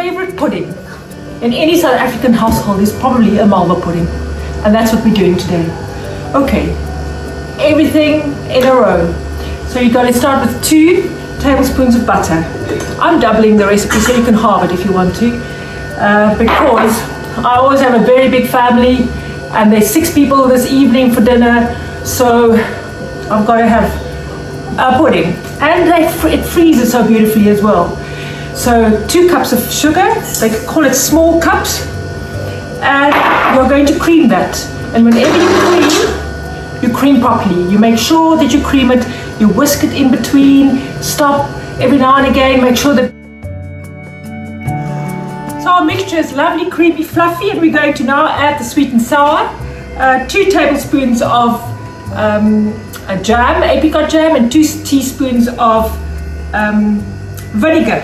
favorite pudding in any South African household is probably a Malva pudding, and that's what we're doing today. Okay, everything in a row. So you're going to start with 2 tablespoons of butter. I'm doubling the recipe so you can halve it if you want to, because I always have a very big family and there's 6 people this evening for dinner, so I've got to have a pudding, and it freezes so beautifully as well. So 2 cups of sugar, they call it small cups, and you're going to cream that. And whenever you cream properly. You make sure that you cream it, you whisk it in between, stop every now and again, make sure that. So our mixture is lovely, creamy, fluffy, and we're going to now add the sweet and sour. 2 tablespoons of jam, apricot jam, and 2 teaspoons of vinegar.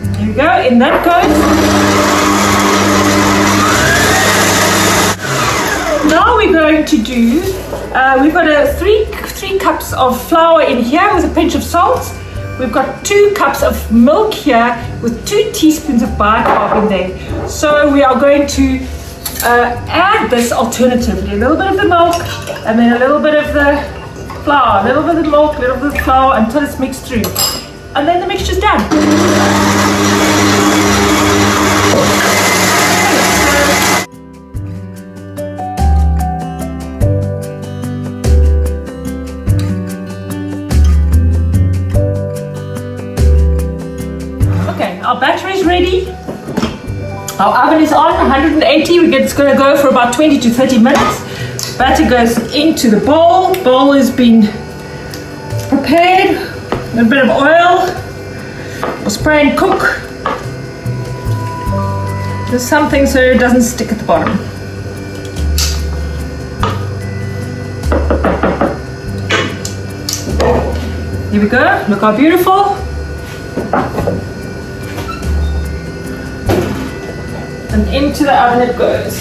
There we go, in that goes. Now we're going to do, we've got 3 cups of flour in here with a pinch of salt. We've got 2 cups of milk here with 2 teaspoons of bicarb in there. So we are going to add this alternatively, a little bit of the milk and then a little bit of the flour, a little bit of the milk, a little bit of the flour until it's mixed through. And then the mixture's done. Okay, our batter is ready. Our oven is on 180. It's going to go for about 20 to 30 minutes. Batter goes into the bowl. Bowl has been prepared. A bit of oil. We'll spray and cook. Just something so it doesn't stick at the bottom. Here we go. Look how beautiful. And into the oven it goes.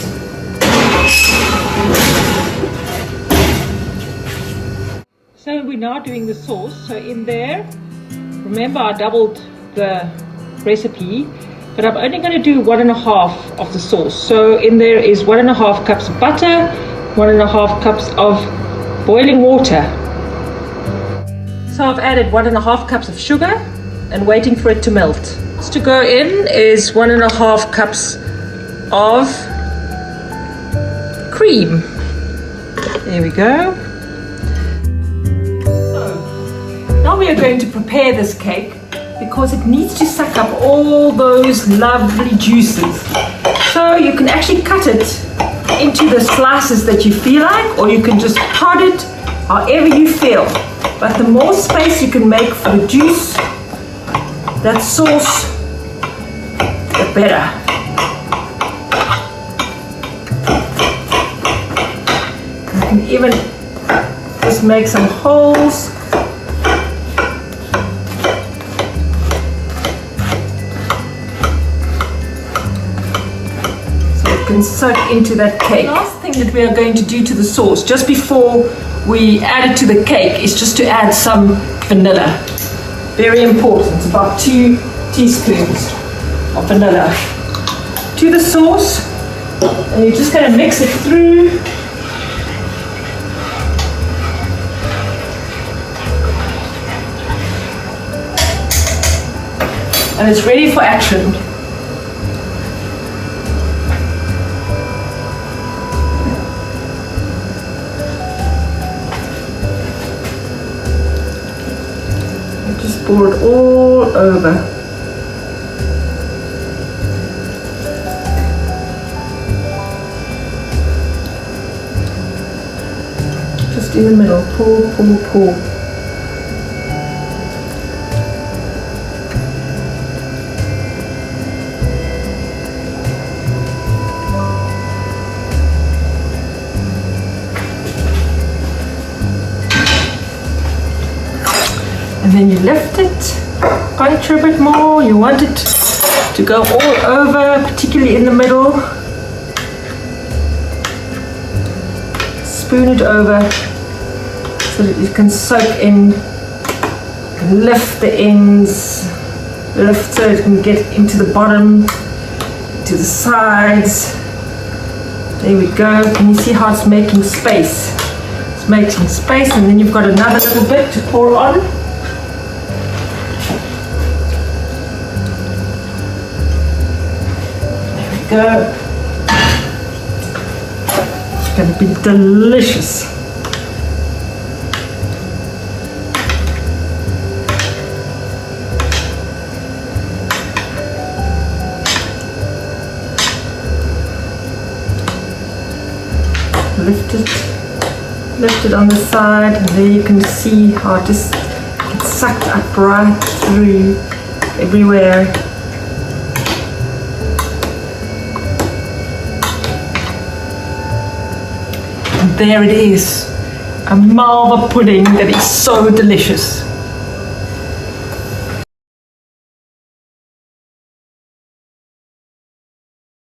So we're now doing the sauce. So in there, remember I doubled the recipe, but I'm only going to do 1.5 of the sauce. So in there is 1.5 cups of butter, 1.5 cups of boiling water. So I've added 1.5 cups of sugar and waiting for it to melt. To go in is 1.5 cups of cream. There we go. So now we are going to prepare this cake because it needs to suck up all those lovely juices. So you can actually cut it into the slices that you feel like, or you can just pod it however you feel. But the more space you can make for the juice, that sauce, the better. You can even just make some holes. So it can soak into that cake. The last thing that we are going to do to the sauce, just before we add it to the cake, is just to add some vanilla. Very important. It's about 2 teaspoons of vanilla to the sauce, and you're just going to mix it through. And it's ready for action. Just pour it all over. Just in the middle, pour, pour, pour. And then you lift it, puncture a bit more. You want it to go all over, particularly in the middle. Spoon it over so that you can soak in, lift the ends. lift so it can get into the bottom, to the sides. There we go. Can you see how it's making space? It's making space, and then you've got another little bit to pour on. There we go. It's going to be delicious. Lift it on the side, and there you can see how it just gets sucked up right through everywhere. And there it is, a Malva pudding that is so delicious.